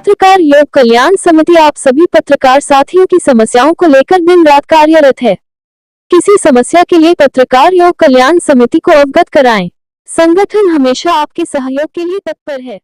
पत्रकार योग कल्याण समिति आप सभी पत्रकार साथियों की समस्याओं को लेकर दिन रात कार्यरत है। किसी समस्या के लिए पत्रकार योग कल्याण समिति को अवगत कराएं। संगठन हमेशा आपके सहयोग के लिए तत्पर है।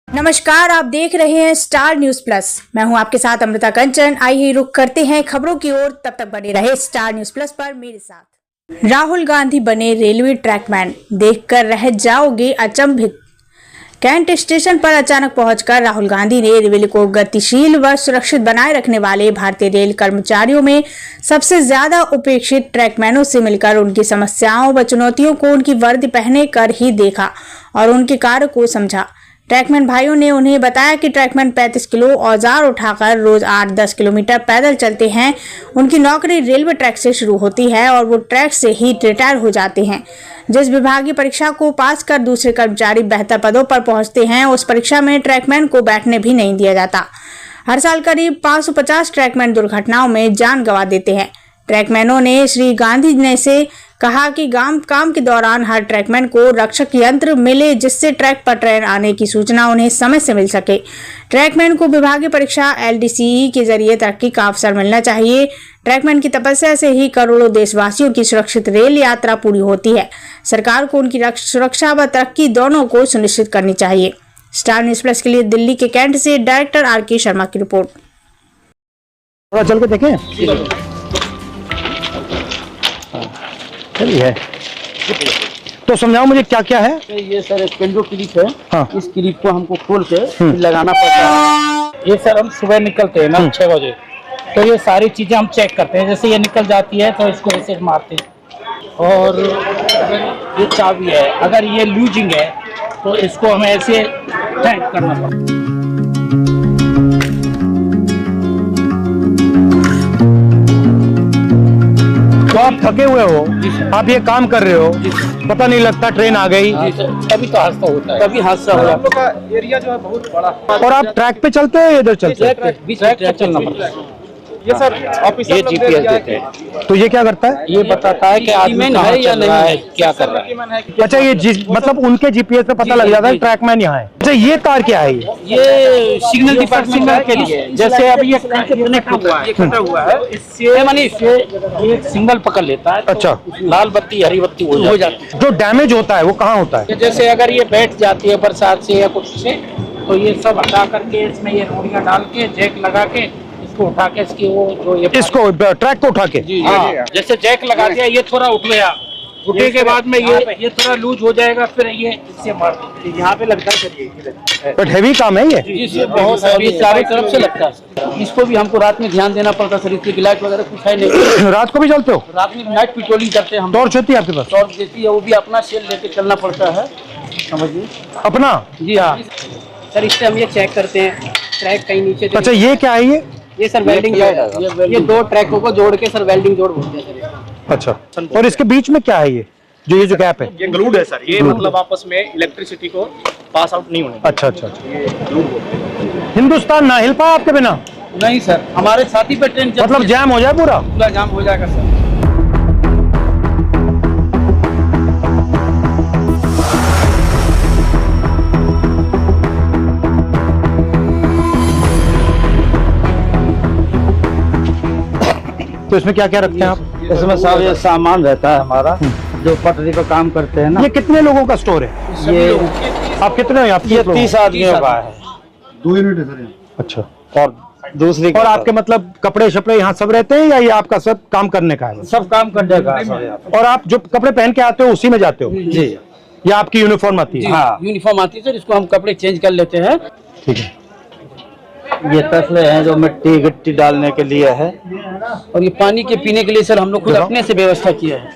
नमस्कार, आप देख रहे हैं स्टार न्यूज प्लस। मैं हूं आपके साथ अमृता कंचन। आइए रुक करते हैं खबरों की ओर। तब तक बने रहे स्टार न्यूज प्लस पर मेरे साथ। राहुल गांधी बने रेलवे ट्रैकमैन, देखकर रह जाओगे अचंभित। कैंट स्टेशन पर अचानक पहुंचकर राहुल गांधी ने रेल को गतिशील व सुरक्षित बनाए रखने वाले भारतीय रेल कर्मचारियों में सबसे ज्यादा उपेक्षित ट्रैकमैनों से मिलकर उनकी समस्याओं व चुनौतियों को उनकी वर्दी पहने कर ही देखा और उनके कार्य को समझा। ट्रैकमैन भाइयों ने उन्हें बताया कि ट्रैकमैन 35 किलो औजार उठाकर रोज 8-10 किलोमीटर पैदल चलते हैं। उनकी नौकरी रेलवे ट्रैक से शुरू होती है और वो ट्रैक से ही रिटायर हो जाते हैं। जिस विभागीय परीक्षा को पास कर दूसरे कर्मचारी बेहतर पदों पर पहुंचते हैं, उस परीक्षा में ट्रैकमैन को बैठने भी नहीं दिया जाता। हर साल करीब 550 ट्रैकमैन दुर्घटनाओं में जान गंवा देते हैं। ट्रैकमैनों ने श्री गांधी ने से कहा कि काम के दौरान हर ट्रैकमैन को रक्षक यंत्र मिले, जिससे ट्रैक पर ट्रेन आने की सूचना उन्हें समय से मिल सके। ट्रैकमैन को विभागीय परीक्षा LDCE के जरिए तरक्की का अवसर मिलना चाहिए। ट्रैकमैन की तपस्या से ही करोड़ों देशवासियों की सुरक्षित रेल यात्रा पूरी होती है। सरकार को उनकी सुरक्षा व तरक्की दोनों को सुनिश्चित करनी चाहिए। स्टार न्यूज प्लस के लिए दिल्ली के कैंट से डायरेक्टर RK शर्मा की रिपोर्ट। थोड़ा चल के देखें। है तो समझाओ मुझे क्या क्या है। ये सर एक पेंडो क्लिप है। हाँ। इस क्लिप को हमको खोल के लगाना पड़ता है। ये सर हम सुबह निकलते हैं ना 6 बजे, तो ये सारी चीजें हम चेक करते हैं। जैसे ये निकल जाती है तो इसको ऐसे मारते हैं। और ये चाबी है, अगर ये लूजिंग है तो इसको हमें ऐसे टाइट करना पड़ता है। तो आप थके हुए हो, आप ये काम कर रहे हो, पता नहीं लगता ट्रेन आ गई। कभी तो हादसा होता है, कभी हादसा हो जाता है। एरिया जो है बहुत बड़ा। और आप ट्रैक पे चलते हो या इधर चलते हो? ट्रैक चलना पड़ता है। ये सर ऑफिस ये GPS देते हैं। तो ये क्या करता है? ये बताता है कि आदमी है या नहीं है, क्या कर रहा है। अच्छा, ये मतलब उनके GPS पे पता लग जाता है ट्रैकमैन यहाँ है। अच्छा, ये तार क्या है? ये सिग्नल डिपार्टमेंट के लिए। जैसे अभी ये कनेक्ट हुआ है, ये कटा हुआ है, इससे मानी इससे ये सिग्नल पकड़ लेता है। अच्छा, लाल बत्ती हरी बत्ती हो जाती है। जो डैमेज होता है वो कहाँ होता है? जैसे अगर ये बैठ जाती है बरसात से या कुछ से, तो ये सब हटा करके इसमें ये रोड़ियां डाल के जैक लगा के इसको उठा के इसकी वो जो ये इसको ट्रैक को उठा के जैसे जैक लगा दिया, ये थोड़ा उठ गया। उठने के बाद में ये थोड़ा लूज हो जाएगा, फिर ये इससे मार यहाँ पे लगता है। बट हैवी काम है ये। जी बहुत हैवी, चारों तरफ से लगता है। इसको भी हमको रात में ध्यान देना पड़ता है सर। इसकी लाइट वगैरह कुछ है नहीं। रात को भी चलते हो? रात में नाइट पेट्रोलिंग करते हैं हम। टॉर्च होती है आपके पास? टॉर्च देती है, वो भी अपना सेल लेके चलना पड़ता है, समझिए। अपना? जी हाँ सर। इससे हम ये चेक करते हैं ट्रैक कहीं नीचे। अच्छा, ये क्या है? ये सर वेल्डिंग है। ये दो ट्रैकों को जोड़ के सर वेल्डिंग जोड़ बोलते हैं सर। अच्छा, और इसके बीच में क्या है? ये जो गैप है, ये ग्लूड है सर। ये मतलब आपस में इलेक्ट्रिसिटी को पास आउट नहीं होने। अच्छा अच्छा अच्छा। हिंदुस्तान ना हिल पाया आपके बिना? नहीं सर, हमारे साथी पे ट्रेन मतलब जैम हो जाए, पूरा जाम हो जाएगा सर। तो इसमें क्या क्या रखते हैं आप? इसमें सब ये सामान रहता है हमारा, जो पटरी पर काम करते हैं ना। ये कितने लोगों का स्टोर है? ये आप कितने हो? आप ये 30 आदमियों का है। 2 यूनिट है सर। अच्छा, और दूसरी और आपके मतलब कपड़े शपड़े यहाँ सब रहते हैं या ये आपका सब काम करने का है? सब काम करने का है। और आप जो कपड़े पहन के आते हो उसी में जाते हो? जी। या आपकी यूनिफॉर्म आती है? हाँ, यूनिफॉर्म आती है सर। इसको हम कपड़े चेंज कर लेते हैं। ठीक है। ये तसले हैं जो मिट्टी गिट्टी डालने के लिए है, और ये पानी के पीने के लिए सर हम लोग खुद अपने से व्यवस्था किया है।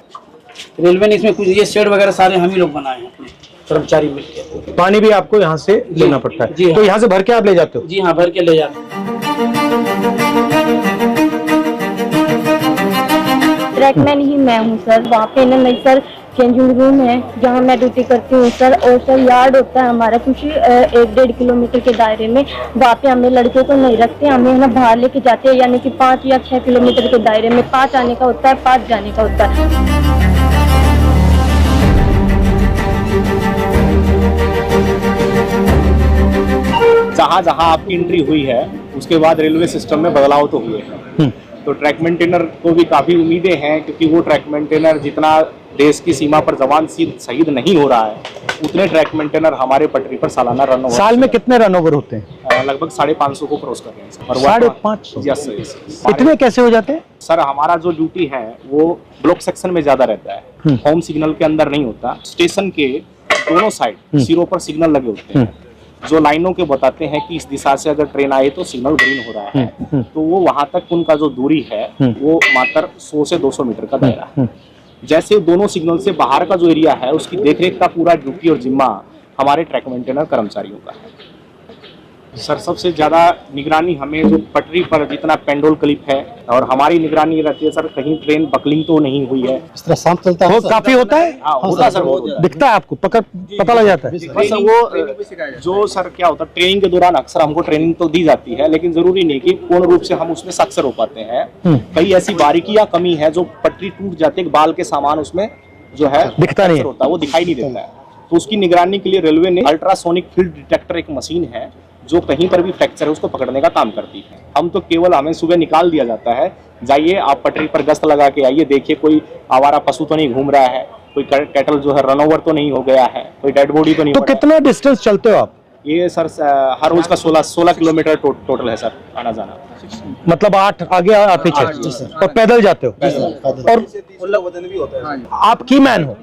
रेलवे ने इसमें कुछ ये शेड वगैरह सारे हम ही लोग बनाए हैं, अपने कर्मचारी मिलकर। पानी भी आपको यहाँ से लेना पड़ता है? जी हाँ। तो यहाँ से भर के आप ले जाते हो? जी हाँ, भर के ले जाते हैं। ट्रैकमैन ही मैं हूँ सर। वहाँ पे ना मैं सर चेंजिंग रूम है जहाँ मैं ड्यूटी करती हूँ सर। और सर यार्ड होता है हमारा कुछ 1-1.5 किलोमीटर के दायरे में। वहाँ पे हमें लड़के को नहीं रखते, हमें ना बाहर लेके जाते हैं, यानी कि 5 या 6 किलोमीटर के दायरे में। 5 आने का होता है, 5 जाने का होता है। जहाँ जहाँ जहाँ आपकी एंट्री हुई है उसके बाद रेलवे सिस्टम में बदलाव तो हुए हैं। तो ट्रैक मेंटेनर को भी काफ़ी उम्मीदें हैं, क्योंकि वो ट्रैक मेंटेनर जितना देश की सीमा पर जवान शहीद नहीं हो रहा है, उतने ट्रैक मेंटेनर हमारे पटरी पर सालाना रन ओवर। साल में कितने रन ओवर होते हैं? लगभग 550 को क्रॉस कर रहे हैं सर। और 550? Yes sir. इतने कैसे हो जाते हैं सर? हमारा जो ड्यूटी है वो ब्लॉक सेक्शन में ज्यादा रहता है, होम सिग्नल के अंदर नहीं होता। स्टेशन के दोनों साइड सिरों पर सिग्नल लगे होते हैं जो लाइनों के बताते हैं कि इस दिशा से अगर ट्रेन आए तो सिग्नल ग्रीन हो रहा है। तो वो वहां तक उनका जो दूरी है वो मात्र 100 से 200 मीटर का दायरा है। जैसे दोनों सिग्नल से बाहर का जो एरिया है उसकी देखरेख का पूरा ड्यूटी और जिम्मा हमारे ट्रैक मेंटेनर कर्मचारियों का है। सर सबसे ज्यादा निगरानी हमें जो पटरी पर जितना पेंडोल क्लिप है और हमारी निगरानी रहती है सर, कहीं ट्रेन बकलिंग तो नहीं हुई है। इस तरह शांत चलता है। काफी होता है? हाँ होता सर, वो दिखता है आपको? पता लग जाता है? बस वो जो सर क्या होता है, ट्रेनिंग के दौरान अक्सर हमको ट्रेनिंग तो दी जाती है, लेकिन जरूरी नहीं कि पूर्ण रूप से हम उसमें सक्सेस हो पाते हैं। कई ऐसी बारीकियां कमी है जो पटरी टूट जाती है, बाल के सामान उसमें जो है दिखता नहीं होता, वो दिखाई नहीं देता है। तो उसकी निगरानी के लिए रेलवे ने अल्ट्रासोनिक फील्ड डिटेक्टर एक मशीन है जो कहीं पर भी फ्रैक्चर है उसको पकड़ने का काम करती है। हम तो केवल हमें सुबह निकाल दिया जाता है, जाइए आप पटरी पर गश्त लगा के आइए, देखिए कोई आवारा पशु तो नहीं घूम रहा है, कोई कैटल जो है रन ओवर तो नहीं हो गया है, कोई डेड बॉडी तो नहीं। तो कितना डिस्टेंस चलते हो आप? ये सर हर रोज का 16 किलोमीटर टोटल है सर आना जाना। मतलब 8 आगे आप पीछे और पैदल जाते हो? और आप की मैन हो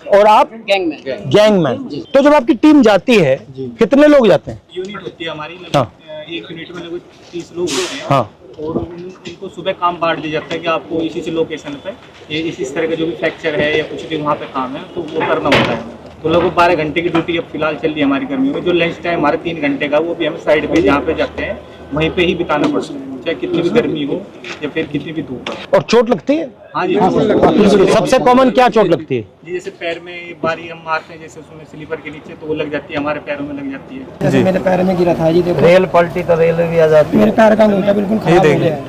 और आप गैंगमैन। तो जब आपकी टीम जाती है कितने लोग जाते हैं? यूनिट होती है हमारी, हाँ। एक यूनिट में लगभग 30 लोग होते हैं। हाँ। और उनको सुबह काम बांट दिया जाता है कि आपको इसी लोकेशन पे ये इसी तरह का जो भी फ्रैक्चर है या कुछ भी वहाँ पे काम है तो वो करना होता है। तो लगभग 12 घंटे की ड्यूटी अब फिलहाल चल रही है हमारी कर्मियों में। जो लंच टाइम हमारे 3 घंटे का वो भी हमें साइड पे जहाँ पे जाते हैं वहीं पे ही बिताना पड़ता है, चाहे कितनी भी गर्मी हो या फिर कितनी भी धूप हो। और चोट लगती है? हाँ जी। सबसे कॉमन क्या चोट लगती है? जी जैसे पैर में बारी हम मारते हैं, जैसे उसमें स्लीपर के नीचे तो वो लग जाती है, हमारे पैरों में लग जाती है। जैसे मेरे पैर में गिरा था जी, देखो रेल पलटी तो रेल भी आ जाती है। मेरे पैर का अंगूठा बिल्कुल खराब हो गया है।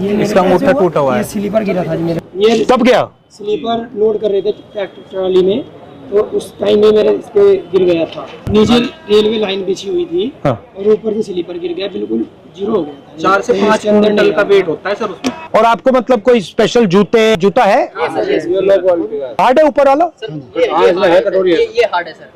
ये इसका अंगूठा टूटा हुआ है। ये स्लीपर गिरा था जी मेरे। ये कब गया? स्लीपर लोड कर रहे थे ट्रैक्टर ट्रॉली में, तो उस टाइम में मेरे इस पे गिर गया था। नीचे रेलवे लाइन बिछी हुई थी और ऊपर से स्लीपर गिर गया, बिल्कुल जीरो हो गया था। 4 से 5 क्विंटल का वेट होता है सर उसमें। और आपको मतलब कोई स्पेशल जूता है? हार्ड है ऊपर वाला? ये हार्ड है सर,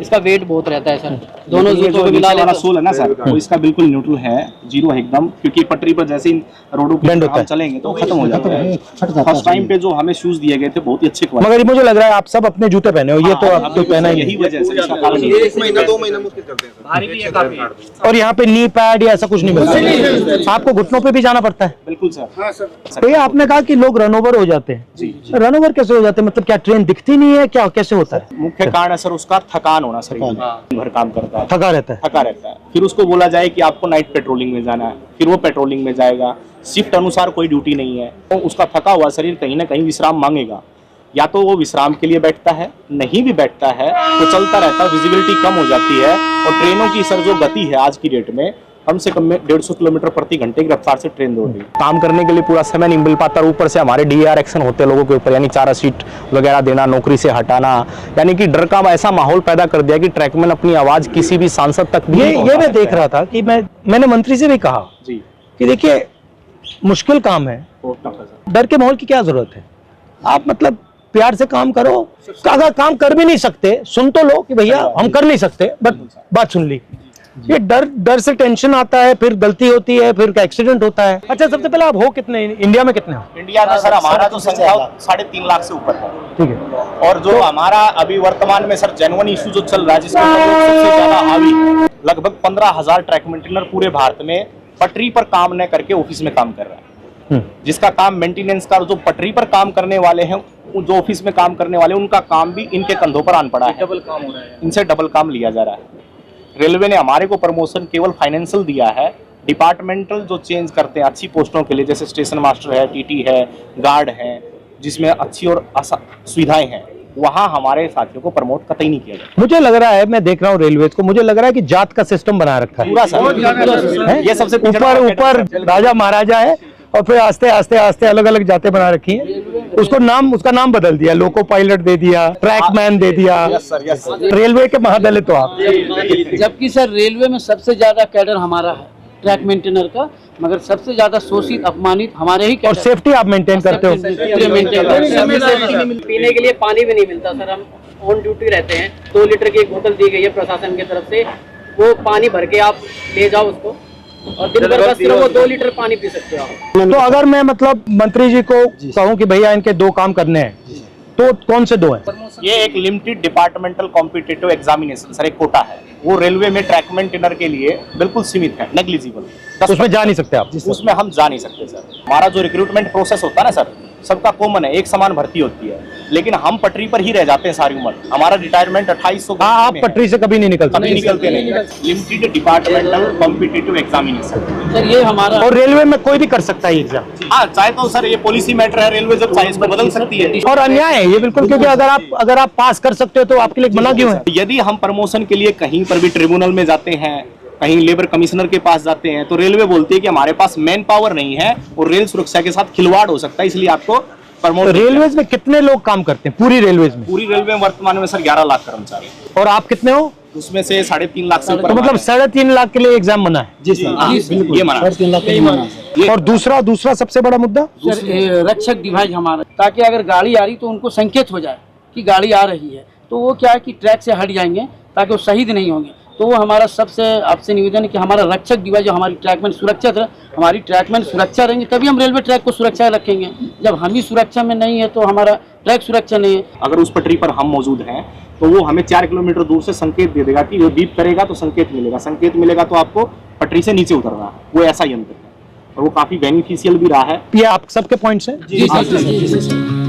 इसका वेट बहुत रहता है सर। दोनों ये जूतों जो को मिला नीचे वाला लेते सोल है ना सर, वो इसका बिल्कुल न्यूट्रल है, जीरो है एकदम, क्योंकि पटरी पर जैसे इन रोडों पे Bend होता हम है। चलेंगे तो खत्म हो जाता है। फर्स्ट टाइम पे जो हमें शूज दिए गए थे बहुत ही अच्छे क्वालिटी। मगर मुझे लग रहा है आप सब अपने जूते पहने हो, ये तो आप तो पहना ही यही नहीं। वजह से इसका कारण ये 1 महीना 2 महीना मुश्किल करते हैं भारी भी है काफी। और यहाँ पे नी पैड या ऐसा कुछ नहीं मिलता? आपको घुटनों पे भी जाना पड़ता है? बिल्कुल सर। तो ये आपने कहा कि लोग रन ओवर हो जाते हैं, रन ओवर कैसे हो जाते हैं? मतलब क्या ट्रेन दिखती नहीं है, क्या कैसे होता है? मुख्य कारण है सर उसका थकान होना, शरीर में दिन भर काम करता है, थका रहता है। थका रहता है। फिर उसको बोला जाए कि आपको नाइट पेट्रोलिंग में जाना है, फिर वो पेट्रोलिंग में जाएगा, शिफ्ट अनुसार कोई ड्यूटी नहीं है, तो उसका थका हुआ शरीर कहीं ना कहीं विश्राम मांगेगा। या तो वो विश्राम के लिए बैठता है, नहीं भी बैठता है तो चलता रहता है, विजिबिलिटी कम हो जाती है। और ट्रेनों की सर जो गति है आज की डेट में कम से कम 150 किलोमीटर प्रति घंटे की रफ्तार से ट्रेन दौड़ रही है। काम करने के लिए पूरा समय नहीं मिल पाता। ऊपर से हमारे DAR एक्शन होते हैं लोगों के ऊपर, यानी 4 सीट वगैरह देना, नौकरी से हटाना, यानी कि डर का ऐसा माहौल पैदा कर दिया कि ट्रैकमैन अपनी आवाज किसी भी सांसद तक भी ये मैं देख रहा था कि मैंने मंत्री से भी कहा जी कि देखिए मुश्किल काम है, डर के माहौल की क्या जरूरत है? आप मतलब प्यार से काम करो। अगर काम कर भी नहीं सकते सुन तो लो कि भैया हम कर नहीं सकते, बट बात सुन ली। ये डर से टेंशन आता है, फिर गलती होती है, फिर एक्सीडेंट होता है। अच्छा सबसे पहले आप हो कितने इंडिया में? कितने हो इंडिया में सर? हमारा तो संख्या 3.5 लाख से ऊपर है। ठीक है। और जो हमारा अभी वर्तमान में सर जेन्युइन इशू जो चल रहा है, जिसमें सबसे ज्यादा हावी लगभग 15,000 ट्रैक मेंटेनर पूरे भारत में पटरी पर काम न करके ऑफिस में काम कर रहा है। जिसका काम मेंटेनेंस का, जो पटरी पर काम करने वाले हैं, जो ऑफिस में काम करने वाले, उनका काम भी इनके कंधों पर आन पड़ा है। डबल काम हो रहा है, इनसे डबल काम लिया जा रहा है। रेलवे ने हमारे को प्रमोशन केवल फाइनेंशियल दिया है, डिपार्टमेंटल जो चेंज करते हैं अच्छी पोस्टों के लिए, जैसे स्टेशन मास्टर है, TT है, गार्ड है, जिसमें अच्छी और सुविधाएं हैं, वहाँ हमारे साथियों को प्रमोट कतई नहीं किया जाता। मुझे लग रहा है, मैं देख रहा हूँ रेलवे को, मुझे लग रहा है कि जात का सिस्टम बना रखा है पूरा सर। ये सबसे ऊपर राजा महाराजा है और फिर आस्ते आस्ते आस्ते अलग अलग जातें बना रखी हैं। उसको नाम, उसका नाम बदल दिया, लोको पायलट दे दिया, ट्रैकमैन दे दिया। Yes sir. रेलवे के महादलित हो आप। जबकि सर रेलवे में सबसे ज्यादा कैडर हमारा है ट्रैक मेंटेनर का, मगर सबसे ज्यादा शोषित अपमानित हमारे ही और सेफ्टी आप मेंटेन करते हो। पीने के लिए पानी भी नहीं मिलता सर, हम ऑन ड्यूटी रहते हैं। 2 लीटर की एक बोतल दी गई है प्रशासन की तरफ से, वो पानी भर के आप ले जाओ उसको, और दिन भर बस सिर्फ वो 2 लीटर पानी पी सकते हो आप। तो अगर मैं मतलब मंत्री जी को कहूँ कि भैया इनके 2 काम करने हैं, तो कौन से 2 हैं? ये एक limited departmental competitive examination sir, एक कोटा है, वो रेलवे में ट्रैक मेंटेनर के लिए बिल्कुल सीमित है, नेग्लिजिबल। तो उसमें जा नहीं सकते आप? उसमें हम जा नहीं सकते सर। हमारा जो रिक्रूटमेंट प्रोसेस होता है ना सर, सबका कॉमन है, एक समान भर्ती होती है, लेकिन हम पटरी पर ही रह जाते हैं सारी उम्र। हमारा रिटायरमेंट 2800। आप पटरी से कभी नहीं निकलते? कभी निकलते नहीं। Limited departmental competitive examination sir ये हमारा, और रेलवे में कोई भी कर सकता है एग्जाम? हाँ, चाहे तो सर ये पॉलिसी मैटर है, रेलवे जब चाहे इसको बदल सकती है। और अन्याय है ये बिल्कुल, क्योंकि अगर आप पास कर सकते हो तो आपके लिए मना क्यों है? यदि हम प्रमोशन के लिए कहीं पर भी ट्रिब्यूनल में जाते हैं, कहीं लेबर कमिश्नर के पास जाते हैं, तो रेलवे बोलती है कि हमारे पास मैन पावर नहीं है और रेल सुरक्षा के साथ खिलवाड़ हो सकता है, इसलिए आपको प्रमोट। रेलवेज में कितने लोग काम करते हैं पूरी रेलवेज में? पूरी रेलवे में वर्तमान में सर 11 लाख कर्मचारी, और आप कितने हो? उसमें से 3.5 लाख से ऊपर। तो मतलब 3.5 लाख के लिए एग्जाम मना है? जी सर, ये मना। 3 लाख का। और दूसरा सबसे बड़ा मुद्दा सर रक्षक डिवाइस हमारा, ताकि अगर गाड़ी आ रही तो उनको संकेत हो जाए कि गाड़ी आ रही है, तो वो क्या है कि ट्रैक से हट जाएंगे ताकि वो शहीद नहीं होंगे। तो वो हमारा सबसे आपसे निवेदन है कि हमारा रक्षक डिवाइस जो हमारी ट्रैकमैन सुरक्षित है, हमारी ट्रैकमैन सुरक्षा रहेंगे तभी हम रेलवे ट्रैक को सुरक्षा रखेंगे। जब हम ही सुरक्षा में नहीं है तो हमारा ट्रैक सुरक्षा नहीं है। अगर उस पटरी पर हम मौजूद हैं तो वो हमें 4 किलोमीटर दूर से संकेत दे देगा कि वो बीप करेगा तो संकेत मिलेगा, संकेत मिलेगा तो आपको पटरी से नीचे उतरना है। वो ऐसा यंत्र है और वो काफी बेनिफिशियल भी रहा है। ये आप सबके पॉइंट्स हैं? जी सर।